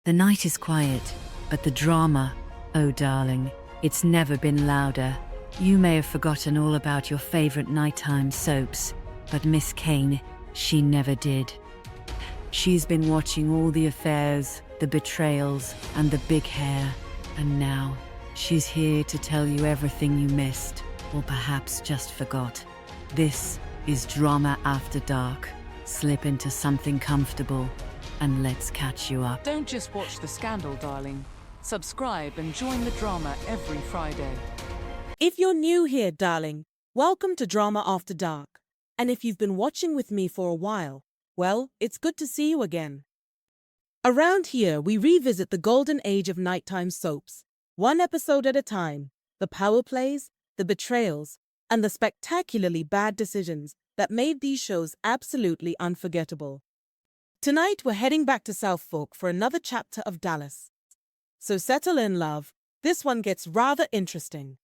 The night is quiet, but the drama, oh darling, it's never been louder. You may have forgotten all about your favorite nighttime soaps, but Miss Kane, she never did. She's been watching all the affairs, the betrayals, and the big hair, and now she's here to tell you everything you missed, or perhaps just forgot. This is Drama After Dark. Slip into something comfortable, and let's catch you up. Don't just watch the scandal, darling. Subscribe and join the drama every Friday. If you're new here, darling, welcome to Drama After Dark. And if you've been watching with me for a while, well, it's good to see you again. Around here, we revisit the golden age of nighttime soaps, one episode at a time, the power plays, the betrayals, and the spectacularly bad decisions that made these shows absolutely unforgettable. Tonight, we're heading back to Southfork for another chapter of Dallas. So settle in, love. This one gets rather interesting.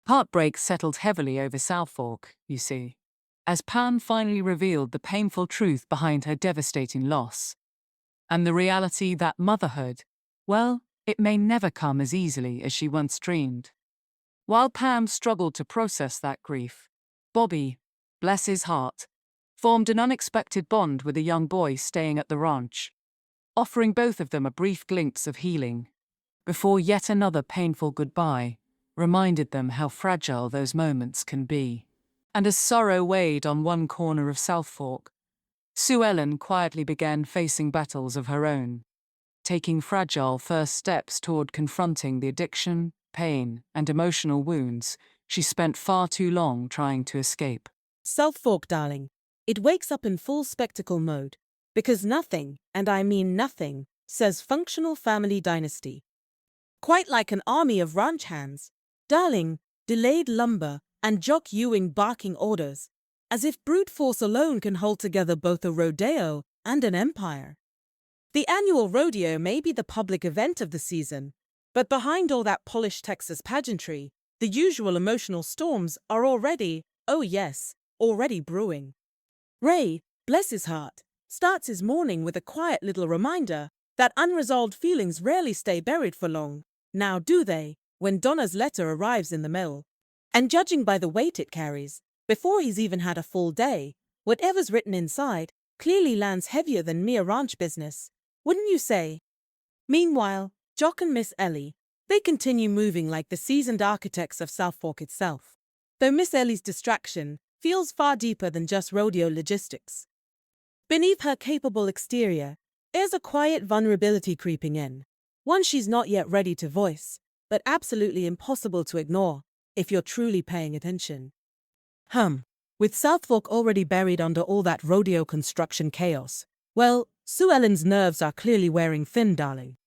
Heartbreak settled heavily over Southfork, you see, as Pam finally revealed the painful truth behind her devastating loss. And the reality that motherhood, well, it may never come as easily as she once dreamed. While Pam struggled to process that grief, Bobby, bless his heart, formed an unexpected bond with a young boy staying at the ranch, offering both of them a brief glimpse of healing, before yet another painful goodbye reminded them how fragile those moments can be. And as sorrow weighed on one corner of Southfork, Sue Ellen quietly began facing battles of her own, taking fragile first steps toward confronting the addiction, pain, and emotional wounds she spent far too long trying to escape. Southfork, darling, it wakes up in full spectacle mode, because nothing, and I mean nothing, says functional family dynasty. Quite like an army of ranch hands, darling, delayed lumber, and Jock Ewing barking orders, as if brute force alone can hold together both a rodeo and an empire. The annual rodeo may be the public event of the season, but behind all that polished Texas pageantry, the usual emotional storms are already, oh yes, already brewing. Ray, bless his heart, starts his morning with a quiet little reminder that unresolved feelings rarely stay buried for long, now do they, when Donna's letter arrives in the mail. And judging by the weight it carries, before he's even had a full day, whatever's written inside clearly lands heavier than mere ranch business, wouldn't you say? Meanwhile, Jock and Miss Ellie, they continue moving like the seasoned architects of Southfork itself, though Miss Ellie's distraction feels far deeper than just rodeo logistics. Beneath her capable exterior, there's a quiet vulnerability creeping in, one she's not yet ready to voice, but absolutely impossible to ignore if you're truly paying attention. With Southfork already buried under all that rodeo construction chaos, well, Sue Ellen's nerves are clearly wearing thin, darling.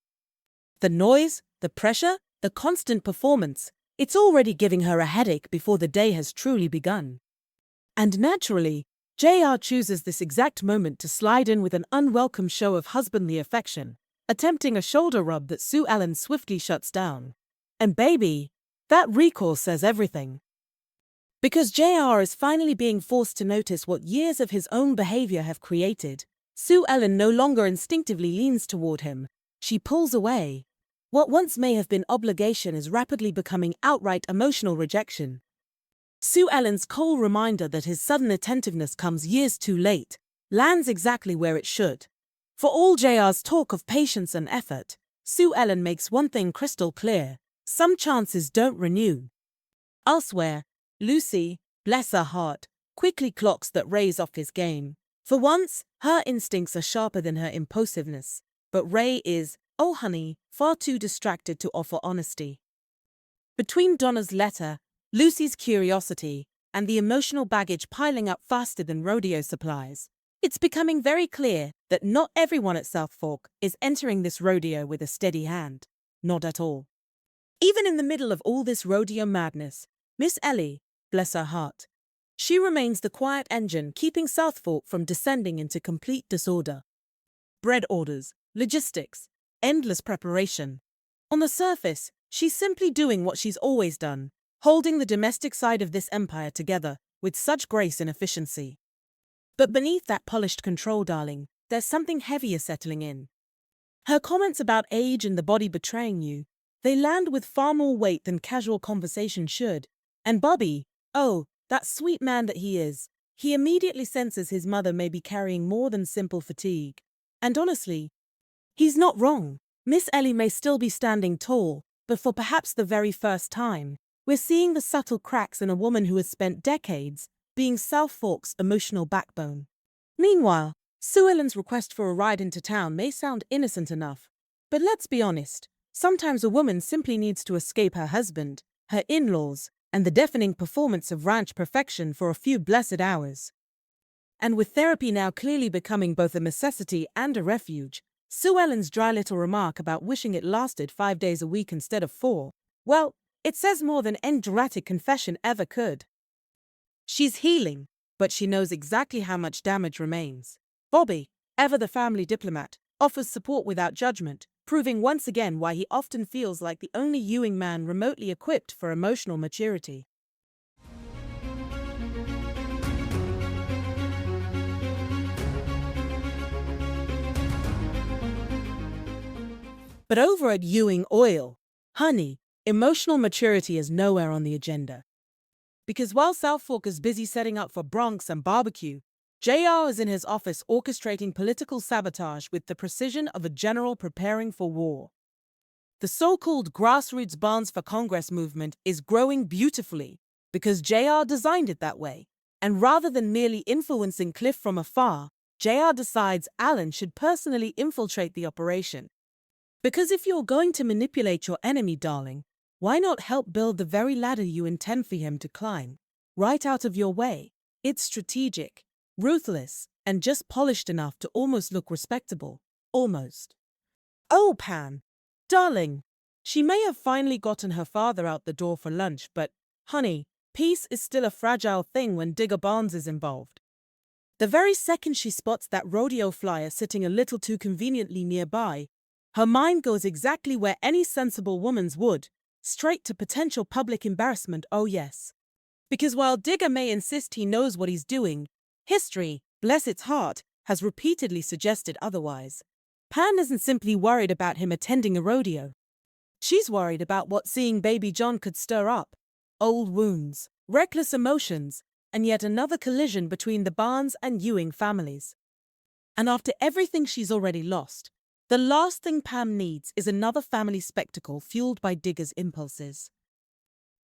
The noise, the pressure, the constant performance, it's already giving her a headache before the day has truly begun. And naturally, JR chooses this exact moment to slide in with an unwelcome show of husbandly affection, attempting a shoulder rub that Sue Ellen swiftly shuts down. And baby, that recall says everything. Because JR is finally being forced to notice what years of his own behavior have created, Sue Ellen no longer instinctively leans toward him, she pulls away. What once may have been obligation is rapidly becoming outright emotional rejection. Sue Ellen's cold reminder that his sudden attentiveness comes years too late lands exactly where it should. For all JR's talk of patience and effort, Sue Ellen makes one thing crystal clear: some chances don't renew. Elsewhere, Lucy, bless her heart, quickly clocks that Ray's off his game. For once, her instincts are sharper than her impulsiveness, but Ray is, oh honey, far too distracted to offer honesty. Between Donna's letter, Lucy's curiosity, and the emotional baggage piling up faster than rodeo supplies, it's becoming very clear that not everyone at Southfork is entering this rodeo with a steady hand. Not at all. Even in the middle of all this rodeo madness, Miss Ellie, bless her heart, she remains the quiet engine keeping Southfork from descending into complete disorder. Bread orders, logistics, endless preparation. On the surface, she's simply doing what she's always done, holding the domestic side of this empire together with such grace and efficiency. But beneath that polished control, darling, there's something heavier settling in. Her comments about age and the body betraying you, they land with far more weight than casual conversation should. And Bobby, oh, that sweet man that he is, he immediately senses his mother may be carrying more than simple fatigue. And honestly, he's not wrong. Miss Ellie may still be standing tall, but for perhaps the very first time, we're seeing the subtle cracks in a woman who has spent decades being Southfork's emotional backbone. Meanwhile, Sue Ellen's request for a ride into town may sound innocent enough, but let's be honest, sometimes a woman simply needs to escape her husband, her in-laws, and the deafening performance of ranch perfection for a few blessed hours. And with therapy now clearly becoming both a necessity and a refuge, Sue Ellen's dry little remark about wishing it lasted 5 days a week instead of 4, well, it says more than any dramatic confession ever could. She's healing, but she knows exactly how much damage remains. Bobby, ever the family diplomat, offers support without judgment, proving once again why he often feels like the only Ewing man remotely equipped for emotional maturity. But over at Ewing Oil, honey, emotional maturity is nowhere on the agenda. Because while Southfork is busy setting up for Bronx and barbecue, JR is in his office orchestrating political sabotage with the precision of a general preparing for war. The so-called grassroots Barnes for Congress movement is growing beautifully because JR designed it that way, and rather than merely influencing Cliff from afar, JR decides Alan should personally infiltrate the operation. Because if you're going to manipulate your enemy, darling, why not help build the very ladder you intend for him to climb, right out of your way? It's strategic, ruthless, and just polished enough to almost look respectable. Almost. Oh, Pam, darling, she may have finally gotten her father out the door for lunch, but, honey, peace is still a fragile thing when Digger Barnes is involved. The very second she spots that rodeo flyer sitting a little too conveniently nearby, her mind goes exactly where any sensible woman's would, straight to potential public embarrassment, oh yes. Because while Digger may insist he knows what he's doing, history, bless its heart, has repeatedly suggested otherwise. Pan isn't simply worried about him attending a rodeo. She's worried about what seeing baby John could stir up. Old wounds, reckless emotions, and yet another collision between the Barnes and Ewing families. And after everything she's already lost, the last thing Pam needs is another family spectacle fueled by Digger's impulses.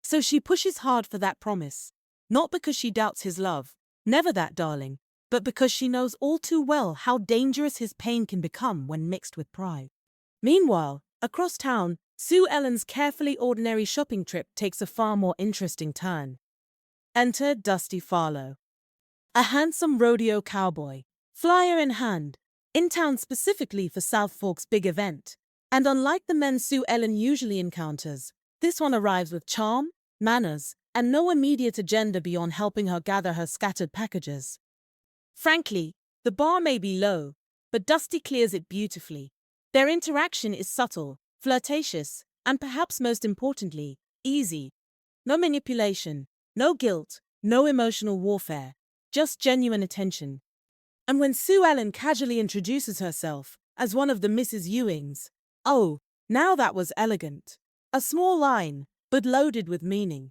So she pushes hard for that promise, not because she doubts his love, never that, darling, but because she knows all too well how dangerous his pain can become when mixed with pride. Meanwhile, across town, Sue Ellen's carefully ordinary shopping trip takes a far more interesting turn. Enter Dusty Farlow, a handsome rodeo cowboy, flyer in hand, in town specifically for Southfork's big event. And unlike the men Sue Ellen usually encounters, this one arrives with charm, manners, and no immediate agenda beyond helping her gather her scattered packages. Frankly, the bar may be low, but Dusty clears it beautifully. Their interaction is subtle, flirtatious, and perhaps most importantly, easy. No manipulation, no guilt, no emotional warfare, just genuine attention. And when Sue Ellen casually introduces herself as one of the Mrs. Ewings, oh, now that was elegant. A small line, but loaded with meaning.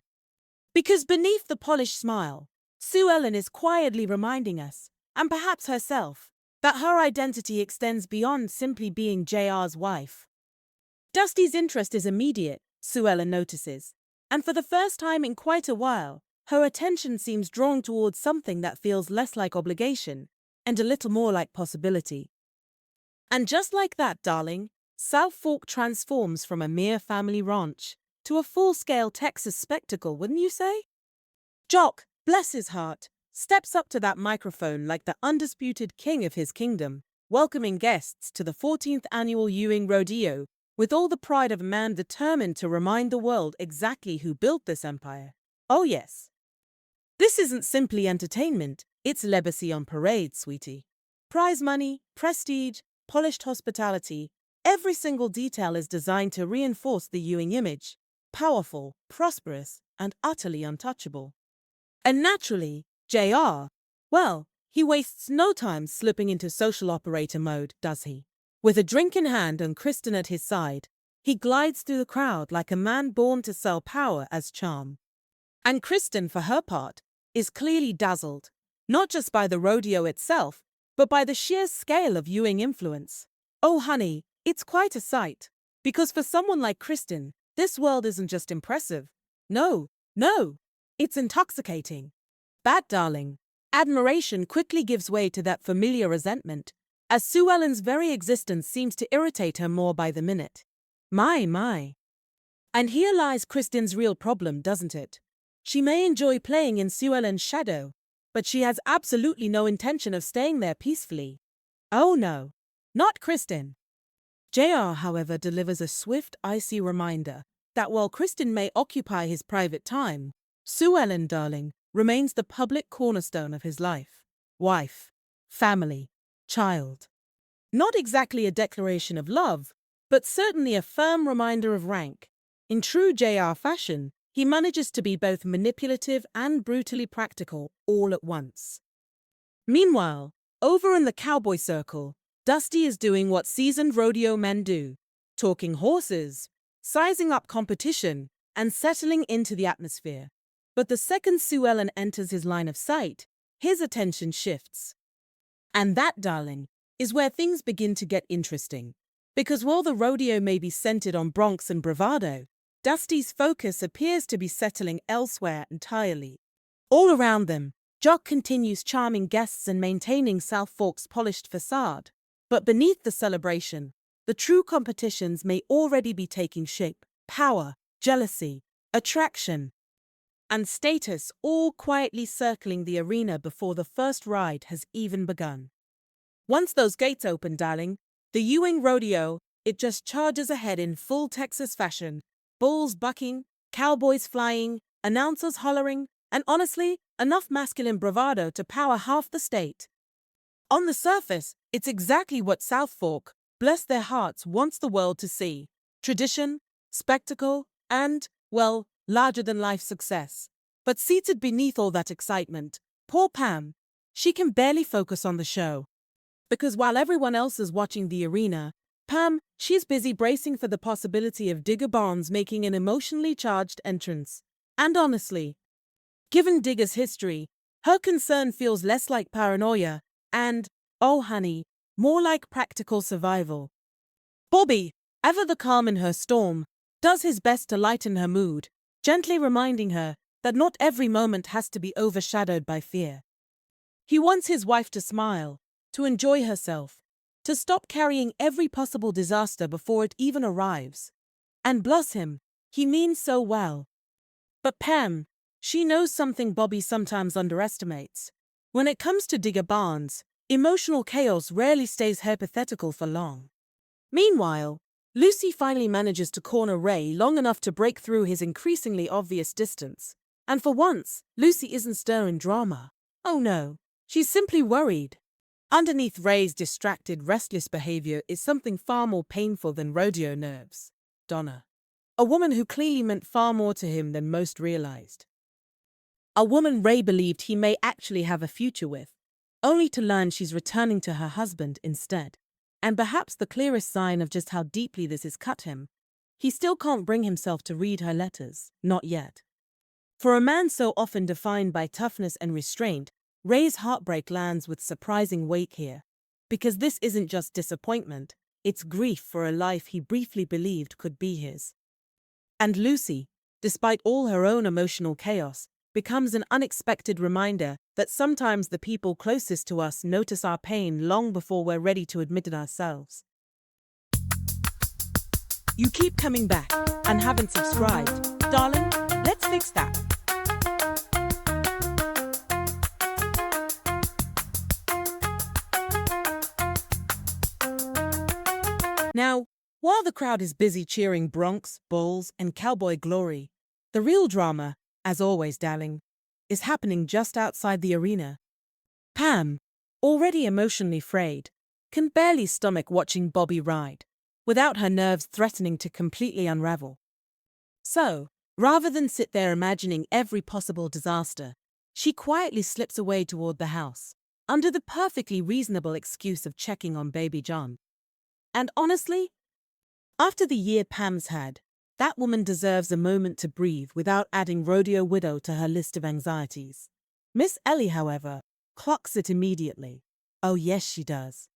Because beneath the polished smile, Sue Ellen is quietly reminding us, and perhaps herself, that her identity extends beyond simply being JR's wife. Dusty's interest is immediate, Sue Ellen notices, and for the first time in quite a while, her attention seems drawn towards something that feels less like obligation and a little more like possibility. And just like that, darling, Southfork transforms from a mere family ranch to a full-scale Texas spectacle, wouldn't you say? Jock, bless his heart, steps up to that microphone like the undisputed king of his kingdom, welcoming guests to the 14th annual Ewing Rodeo with all the pride of a man determined to remind the world exactly who built this empire. Oh yes. This isn't simply entertainment, it's legacy on parade, sweetie. Prize money, prestige, polished hospitality, every single detail is designed to reinforce the Ewing image. Powerful, prosperous, and utterly untouchable. And naturally, JR, well, he wastes no time slipping into social operator mode, does he? With a drink in hand and Kristen at his side, he glides through the crowd like a man born to sell power as charm. And Kristen, for her part, is clearly dazzled, not just by the rodeo itself, but by the sheer scale of Ewing influence. Oh honey, it's quite a sight. Because for someone like Kristen, this world isn't just impressive. No, it's intoxicating. Bat darling. Admiration quickly gives way to that familiar resentment, as Sue Ellen's very existence seems to irritate her more by the minute. My. And here lies Kristen's real problem, doesn't it? She may enjoy playing in Sue Ellen's shadow, but she has absolutely no intention of staying there peacefully. Oh no, not Kristen. JR, however, delivers a swift, icy reminder that while Kristen may occupy his private time, Sue Ellen, darling, remains the public cornerstone of his life. Wife, family, child. Not exactly a declaration of love, but certainly a firm reminder of rank. In true JR fashion, he manages to be both manipulative and brutally practical all at once. Meanwhile, over in the cowboy circle, Dusty is doing what seasoned rodeo men do, talking horses, sizing up competition, and settling into the atmosphere. But the second Sue Ellen enters his line of sight, his attention shifts. And that, darling, is where things begin to get interesting. Because while the rodeo may be centered on broncs and bravado, Dusty's focus appears to be settling elsewhere entirely. All around them, Jock continues charming guests and maintaining Southfork's polished facade. But beneath the celebration, the true competitions may already be taking shape. Power, jealousy, attraction, and status all quietly circling the arena before the first ride has even begun. Once those gates open, darling, the Ewing Rodeo, it just charges ahead in full Texas fashion. Bulls bucking, cowboys flying, announcers hollering, and honestly, enough masculine bravado to power half the state. On the surface, it's exactly what Southfork, bless their hearts, wants the world to see. Tradition, spectacle, and, well, larger-than-life success. But seated beneath all that excitement, poor Pam, she can barely focus on the show. Because while everyone else is watching the arena, Pam, she's busy bracing for the possibility of Digger Barnes making an emotionally charged entrance. And honestly, given Digger's history, her concern feels less like paranoia and, oh honey, more like practical survival. Bobby, ever the calm in her storm, does his best to lighten her mood, gently reminding her that not every moment has to be overshadowed by fear. He wants his wife to smile, to enjoy herself, to stop carrying every possible disaster before it even arrives. And bless him, he means so well. But Pam, she knows something Bobby sometimes underestimates. When it comes to Digger Barnes, emotional chaos rarely stays hypothetical for long. Meanwhile, Lucy finally manages to corner Ray long enough to break through his increasingly obvious distance. And for once, Lucy isn't stirring drama. Oh no, she's simply worried. Underneath Ray's distracted, restless behavior is something far more painful than rodeo nerves. Donna. A woman who clearly meant far more to him than most realized. A woman Ray believed he may actually have a future with, only to learn she's returning to her husband instead. And perhaps the clearest sign of just how deeply this has cut him, he still can't bring himself to read her letters, not yet. For a man so often defined by toughness and restraint, Ray's heartbreak lands with surprising weight here. Because this isn't just disappointment, it's grief for a life he briefly believed could be his. And Lucy, despite all her own emotional chaos, becomes an unexpected reminder that sometimes the people closest to us notice our pain long before we're ready to admit it ourselves. You keep coming back and haven't subscribed. Darling, let's fix that. Now, while the crowd is busy cheering broncs, bulls, and cowboy glory, the real drama, as always, darling, is happening just outside the arena. Pam, already emotionally frayed, can barely stomach watching Bobby ride, without her nerves threatening to completely unravel. So, rather than sit there imagining every possible disaster, she quietly slips away toward the house, under the perfectly reasonable excuse of checking on baby John. And honestly, after the year Pam's had, that woman deserves a moment to breathe without adding Rodeo Widow to her list of anxieties. Miss Ellie, however, clocks it immediately. Oh yes, she does.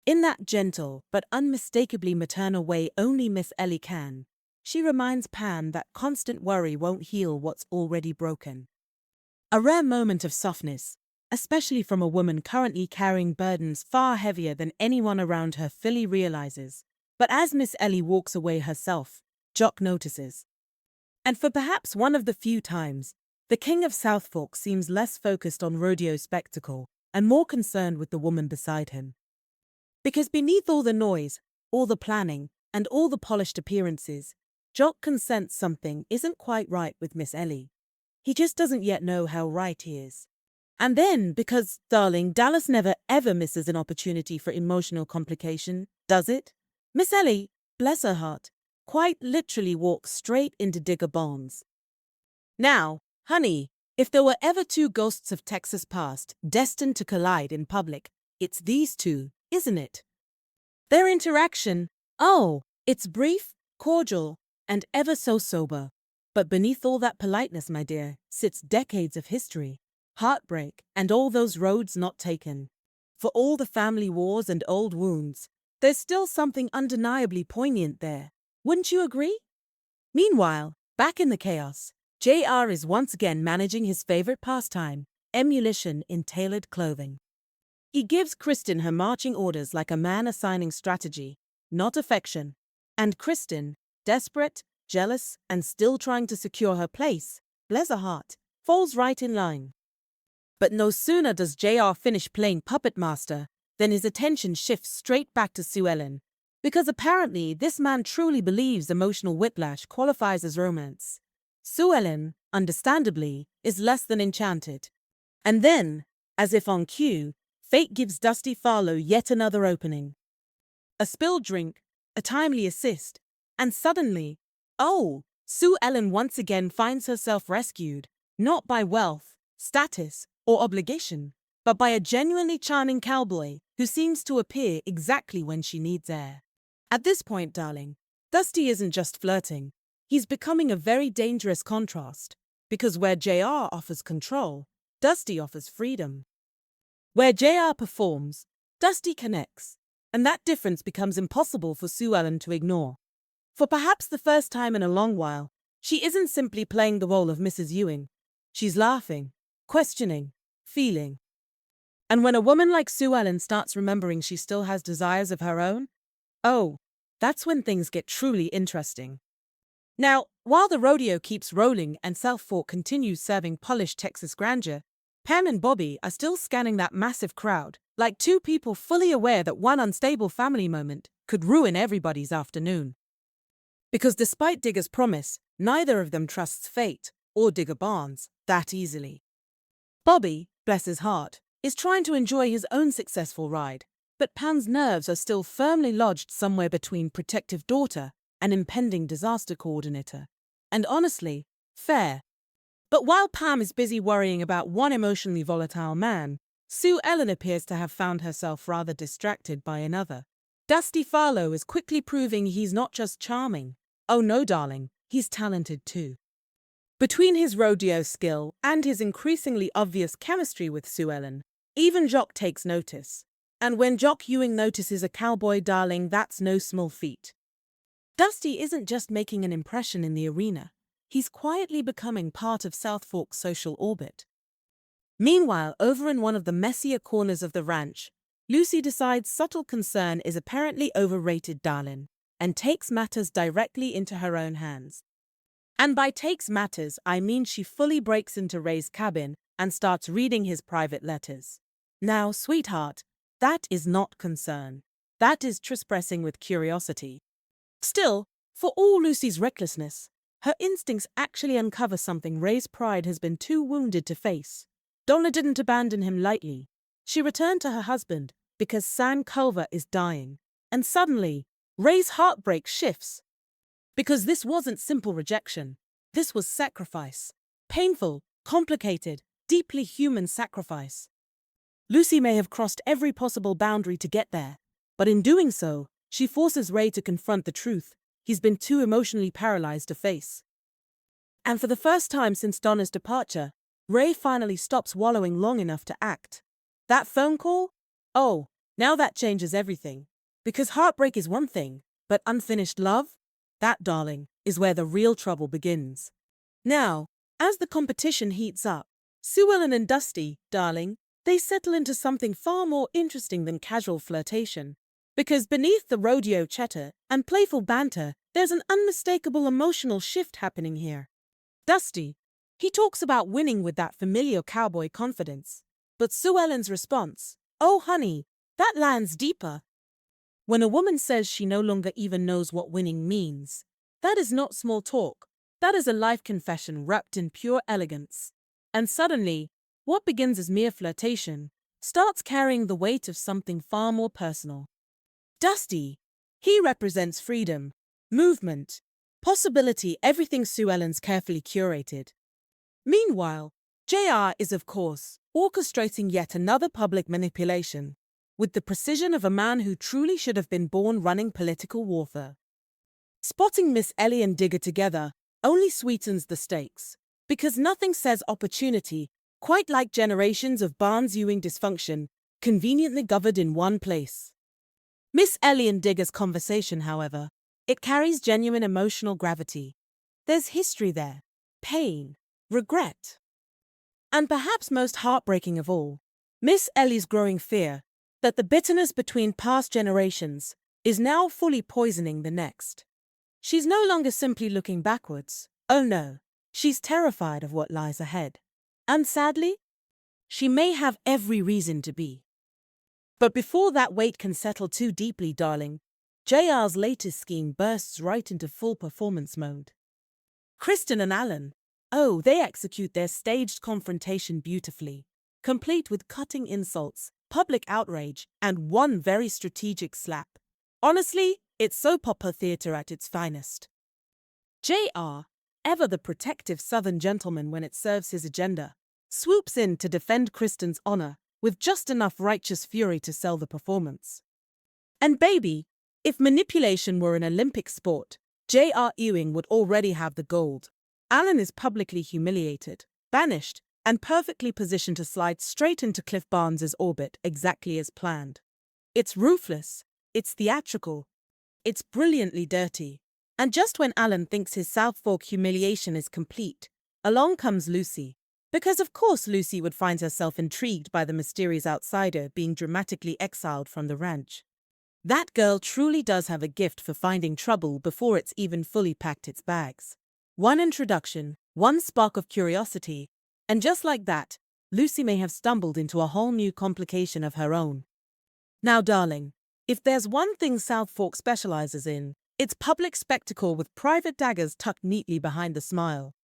In that gentle but unmistakably maternal way only Miss Ellie can, she reminds Pam that constant worry won't heal what's already broken. A rare moment of softness, especially from a woman currently carrying burdens far heavier than anyone around her fully realizes. But as Miss Ellie walks away herself, Jock notices. And for perhaps one of the few times, the king of Southfork seems less focused on rodeo spectacle and more concerned with the woman beside him. Because beneath all the noise, all the planning, and all the polished appearances, Jock can sense something isn't quite right with Miss Ellie. He just doesn't yet know how right he is. And then, because, darling, Dallas never ever misses an opportunity for emotional complication, does it? Miss Ellie, bless her heart, quite literally walks straight into Digger Bonds. Now, honey, if there were ever two ghosts of Texas past destined to collide in public, it's these two, isn't it? Their interaction, oh, it's brief, cordial, and ever so sober. But beneath all that politeness, my dear, sits decades of history, heartbreak, and all those roads not taken. For all the family wars and old wounds, there's still something undeniably poignant there. Wouldn't you agree? Meanwhile, back in the chaos, JR is once again managing his favorite pastime, emulation in tailored clothing. He gives Kristen her marching orders like a man assigning strategy, not affection. And Kristen, desperate, jealous, and still trying to secure her place, bless her heart, falls right in line. But no sooner does JR finish playing puppet master than his attention shifts straight back to Sue Ellen, because apparently this man truly believes emotional whiplash qualifies as romance. Sue Ellen, understandably, is less than enchanted. And then, as if on cue, fate gives Dusty Farlow yet another opening. A spilled drink, a timely assist, and suddenly, oh, Sue Ellen once again finds herself rescued, not by wealth, status, or obligation, but by a genuinely charming cowboy who seems to appear exactly when she needs air. At this point, darling, Dusty isn't just flirting, he's becoming a very dangerous contrast, because where JR offers control, Dusty offers freedom. Where JR performs, Dusty connects, and that difference becomes impossible for Sue Ellen to ignore. For perhaps the first time in a long while, she isn't simply playing the role of Mrs. Ewing. She's laughing, questioning, feeling. And when a woman like Sue Ellen starts remembering she still has desires of her own, oh, that's when things get truly interesting. Now, while the rodeo keeps rolling and Southfork continues serving polished Texas grandeur, Pam and Bobby are still scanning that massive crowd, like two people fully aware that one unstable family moment could ruin everybody's afternoon. Because despite Digger's promise, neither of them trusts fate or Digger Barnes that easily. Bobby, bless his heart, is trying to enjoy his own successful ride, but Pam's nerves are still firmly lodged somewhere between protective daughter and impending disaster coordinator. And honestly, fair. But while Pam is busy worrying about one emotionally volatile man, Sue Ellen appears to have found herself rather distracted by another. Dusty Farlow is quickly proving he's not just charming. Oh no, darling, he's talented too. Between his rodeo skill and his increasingly obvious chemistry with Sue Ellen, even Jock takes notice. And when Jock Ewing notices a cowboy, darling, that's no small feat. Dusty isn't just making an impression in the arena. He's quietly becoming part of Southfork's social orbit. Meanwhile, over in one of the messier corners of the ranch, Lucy decides subtle concern is apparently overrated, darling, and takes matters directly into her own hands. And by takes matters, I mean she fully breaks into Ray's cabin and starts reading his private letters. Now, sweetheart, that is not concern. That is trespassing with curiosity. Still, for all Lucy's recklessness, her instincts actually uncover something Ray's pride has been too wounded to face. Donna didn't abandon him lightly. She returned to her husband because San Culver is dying. And suddenly, Ray's heartbreak shifts. Because this wasn't simple rejection. This was sacrifice. Painful, complicated, deeply human sacrifice. Lucy may have crossed every possible boundary to get there, but in doing so, She forces Ray to confront the truth he's been too emotionally paralyzed to face. And for the first time since Donna's departure, Ray finally stops wallowing long enough to act. That phone call? Oh, now that changes everything. Because heartbreak is one thing, but unfinished love? That, darling, is where the real trouble begins. Now, as the competition heats up, Sue Ellen and Dusty, darling, they settle into something far more interesting than casual flirtation. Because beneath the rodeo chatter and playful banter, there's an unmistakable emotional shift happening here. Dusty, he talks about winning with that familiar cowboy confidence. But Sue Ellen's response, "Oh honey, that lands deeper." When a woman says she no longer even knows what winning means, that is not small talk. That is a life confession wrapped in pure elegance. And suddenly, what begins as mere flirtation starts carrying the weight of something far more personal. Dusty, he represents freedom, movement, possibility, everything Sue Ellen's carefully curated. Meanwhile, JR is, of course, orchestrating yet another public manipulation, with the precision of a man who truly should have been born running political warfare. Spotting Miss Ellie and Digger together only sweetens the stakes, because nothing says opportunity quite like generations of Barnes-Ewing dysfunction conveniently governed in one place. Miss Ellie and Digger's conversation, however, it carries genuine emotional gravity. There's history there, pain, regret. And perhaps most heartbreaking of all, Miss Ellie's growing fear that the bitterness between past generations is now fully poisoning the next. She's no longer simply looking backwards. Oh no, she's terrified of what lies ahead. And sadly, she may have every reason to be. But before that weight can settle too deeply, darling, JR's latest scheme bursts right into full performance mode. Kristen and Alan, oh, they execute their staged confrontation beautifully, complete with cutting insults, public outrage, and one very strategic slap. Honestly, it's soap opera theater at its finest. JR, ever the protective Southern gentleman when it serves his agenda, swoops in to defend Kristen's honor with just enough righteous fury to sell the performance. And baby, if manipulation were an Olympic sport, J.R. Ewing would already have the gold. Alan is publicly humiliated, banished, and perfectly positioned to slide straight into Cliff Barnes's orbit exactly as planned. It's ruthless, it's theatrical, it's brilliantly dirty. And just when Alan thinks his Southfork humiliation is complete, along comes Lucy. Because of course Lucy would find herself intrigued by the mysterious outsider being dramatically exiled from the ranch. That girl truly does have a gift for finding trouble before it's even fully packed its bags. One introduction, one spark of curiosity, and just like that, Lucy may have stumbled into a whole new complication of her own. Now, darling, if there's one thing Southfork specializes in, it's public spectacle with private daggers tucked neatly behind the smile.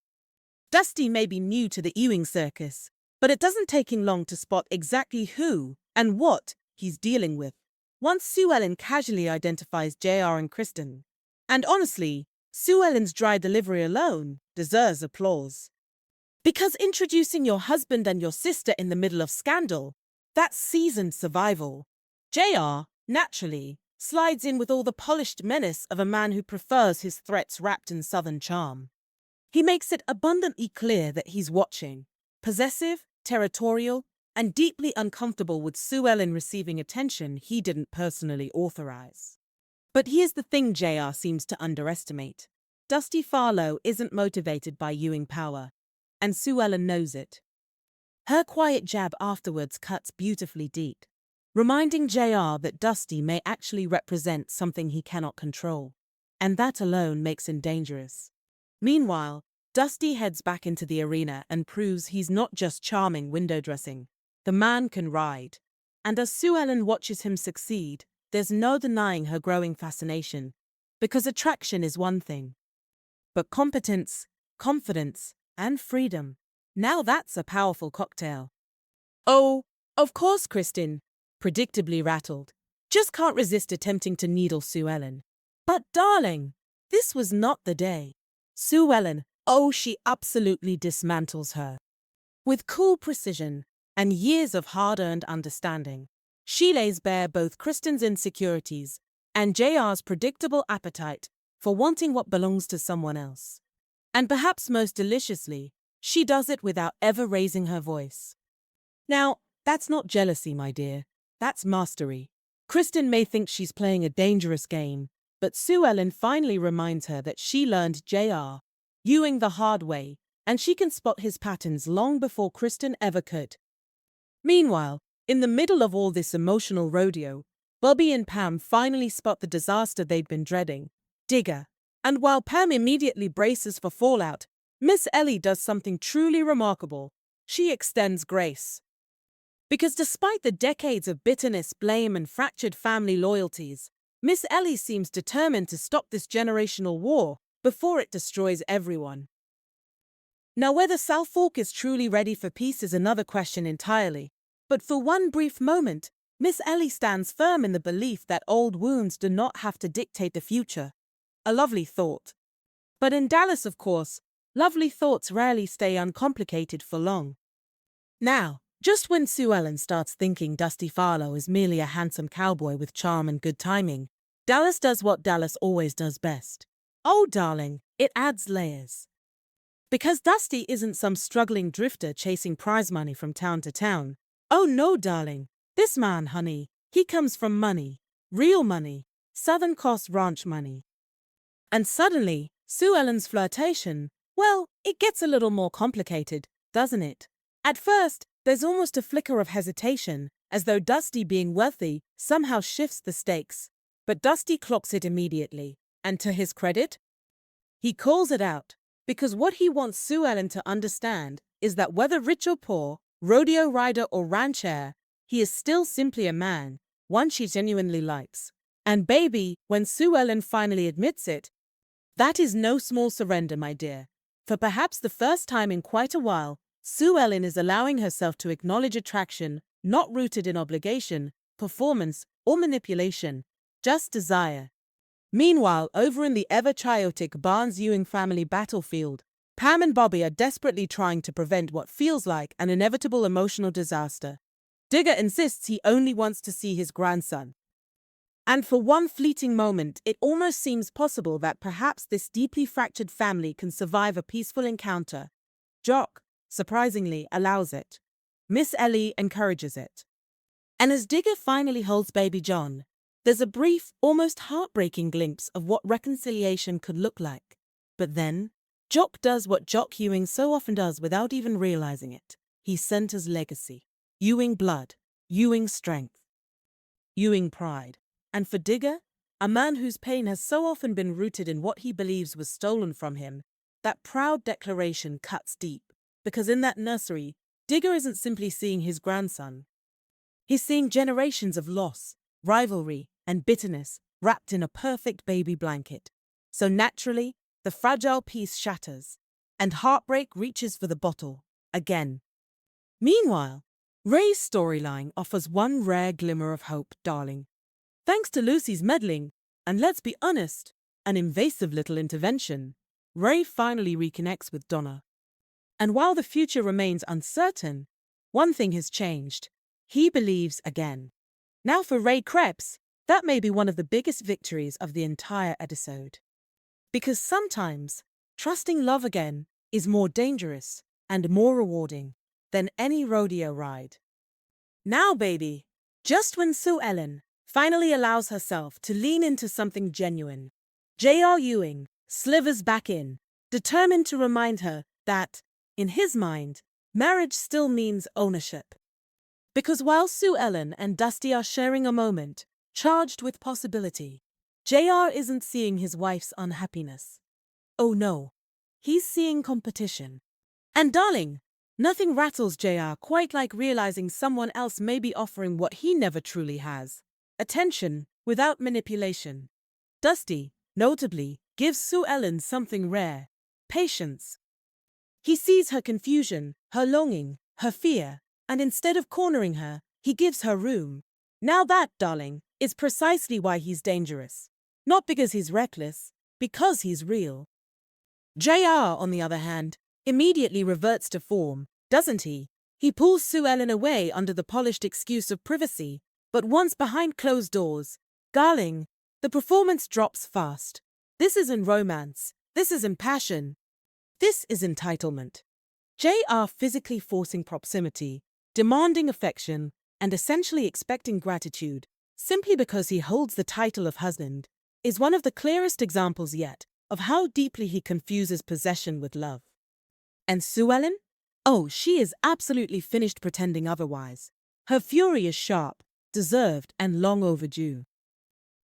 Dusty may be new to the Ewing circus, but it doesn't take him long to spot exactly who and what he's dealing with. Once Sue Ellen casually identifies JR and Kristen. And honestly, Sue Ellen's dry delivery alone deserves applause. Because introducing your husband and your sister in the middle of scandal, that's seasoned survival. JR, naturally, slides in with all the polished menace of a man who prefers his threats wrapped in Southern charm. He makes it abundantly clear that he's watching, possessive, territorial, and deeply uncomfortable with Sue Ellen receiving attention he didn't personally authorize. But here's the thing JR seems to underestimate. Dusty Farlow isn't motivated by Ewing power, and Sue Ellen knows it. Her quiet jab afterwards cuts beautifully deep, reminding JR that Dusty may actually represent something he cannot control, and that alone makes him dangerous. Meanwhile, Dusty heads back into the arena and proves he's not just charming window dressing. The man can ride. And as Sue Ellen watches him succeed, there's no denying her growing fascination, because attraction is one thing. But competence, confidence, and freedom, now that's a powerful cocktail. Oh, of course, Kristen, predictably rattled, just can't resist attempting to needle Sue Ellen. But darling, this was not the day. Sue Ellen, oh, she absolutely dismantles her. With cool precision and years of hard-earned understanding, she lays bare both Kristen's insecurities and JR's predictable appetite for wanting what belongs to someone else. And perhaps most deliciously, she does it without ever raising her voice. Now, that's not jealousy, my dear. That's mastery. Kristen may think she's playing a dangerous game, but Sue Ellen finally reminds her that she learned JR. Ewing the hard way, and she can spot his patterns long before Kristen ever could. Meanwhile, in the middle of all this emotional rodeo, Bobby and Pam finally spot the disaster they'd been dreading, Digger. And while Pam immediately braces for fallout, Miss Ellie does something truly remarkable. She extends grace. Because despite the decades of bitterness, blame, and fractured family loyalties, Miss Ellie seems determined to stop this generational war before it destroys everyone. Now, whether Southfork is truly ready for peace is another question entirely, but for one brief moment, Miss Ellie stands firm in the belief that old wounds do not have to dictate the future. A lovely thought. But in Dallas, of course, lovely thoughts rarely stay uncomplicated for long. Now, just when Sue Ellen starts thinking Dusty Farlow is merely a handsome cowboy with charm and good timing, Dallas does what Dallas always does best. Oh, darling, it adds layers. Because Dusty isn't some struggling drifter chasing prize money from town to town. Oh no, darling. This man, honey, he comes from money. Real money. Southern Cross Ranch money. And suddenly, Sue Ellen's flirtation, well, it gets a little more complicated, doesn't it? At first, there's almost a flicker of hesitation, as though Dusty being wealthy somehow shifts the stakes. But Dusty clocks it immediately, and to his credit, he calls it out. Because what he wants Sue Ellen to understand is that whether rich or poor, rodeo rider or rancher, he is still simply a man, one she genuinely likes. And baby, when Sue Ellen finally admits it, that is no small surrender, my dear. For perhaps the first time in quite a while, Sue Ellen is allowing herself to acknowledge attraction, not rooted in obligation, performance, or manipulation, just desire. Meanwhile, over in the ever-chaotic Barnes-Ewing family battlefield, Pam and Bobby are desperately trying to prevent what feels like an inevitable emotional disaster. Digger insists he only wants to see his grandson. And for one fleeting moment, it almost seems possible that perhaps this deeply fractured family can survive a peaceful encounter. Jock, surprisingly, allows it. Miss Ellie encourages it. And as Digger finally holds baby John, there's a brief, almost heartbreaking glimpse of what reconciliation could look like. But then, Jock does what Jock Ewing so often does without even realizing it. He centers legacy. Ewing blood. Ewing strength. Ewing pride. And for Digger, a man whose pain has so often been rooted in what he believes was stolen from him, that proud declaration cuts deep. Because in that nursery, Digger isn't simply seeing his grandson. He's seeing generations of loss, rivalry, and bitterness wrapped in a perfect baby blanket. So naturally, the fragile piece shatters, and heartbreak reaches for the bottle, again. Meanwhile, Ray's storyline offers one rare glimmer of hope, darling. Thanks to Lucy's meddling, and let's be honest, an invasive little intervention, Ray finally reconnects with Donna. And while the future remains uncertain, one thing has changed. He believes again. Now for Ray Krebs, that may be one of the biggest victories of the entire episode. Because sometimes, trusting love again is more dangerous and more rewarding than any rodeo ride. Now, baby, just when Sue Ellen finally allows herself to lean into something genuine, J.R. Ewing slivers back in, determined to remind her that, in his mind, marriage still means ownership. Because while Sue Ellen and Dusty are sharing a moment, charged with possibility, JR isn't seeing his wife's unhappiness. Oh no, he's seeing competition. And darling, nothing rattles JR quite like realizing someone else may be offering what he never truly has. Attention without manipulation. Dusty, notably, gives Sue Ellen something rare. Patience. He sees her confusion, her longing, her fear, and instead of cornering her, he gives her room. Now that, darling, is precisely why he's dangerous. Not because he's reckless, because he's real. JR, on the other hand, immediately reverts to form, doesn't he? He pulls Sue Ellen away under the polished excuse of privacy, but once behind closed doors, darling, The performance drops fast. This isn't romance. This isn't passion. This is entitlement. JR physically forcing proximity, demanding affection, and essentially expecting gratitude, simply because he holds the title of husband, is one of the clearest examples yet of how deeply he confuses possession with love. And Sue Ellen? Oh, she is absolutely finished pretending otherwise. Her fury is sharp, deserved, and long overdue.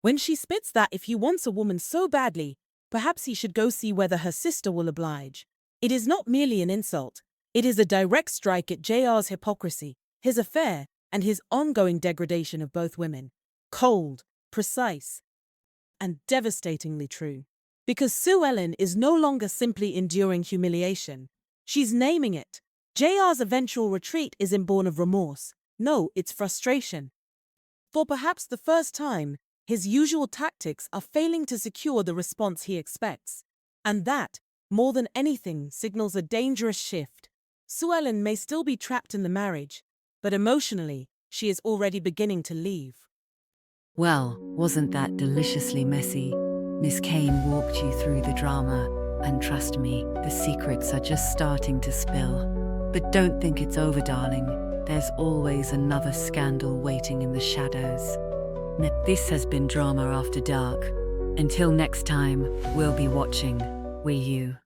When she spits that if he wants a woman so badly, perhaps he should go see whether her sister will oblige, it is not merely an insult, it is a direct strike at JR's hypocrisy, his affair, and his ongoing degradation of both women. Cold, precise, and devastatingly true. Because Sue Ellen is no longer simply enduring humiliation. She's naming it. JR's eventual retreat isn't born of remorse. No, it's frustration. For perhaps the first time, his usual tactics are failing to secure the response he expects. And that, more than anything, signals a dangerous shift. Sue Ellen may still be trapped in the marriage, but emotionally, she is already beginning to leave. Well, wasn't that deliciously messy? Miss Kane walked you through the drama, and trust me, the secrets are just starting to spill. But don't think it's over, darling. There's always another scandal waiting in the shadows. This has been Drama After Dark. Until next time, we'll be watching. Will you?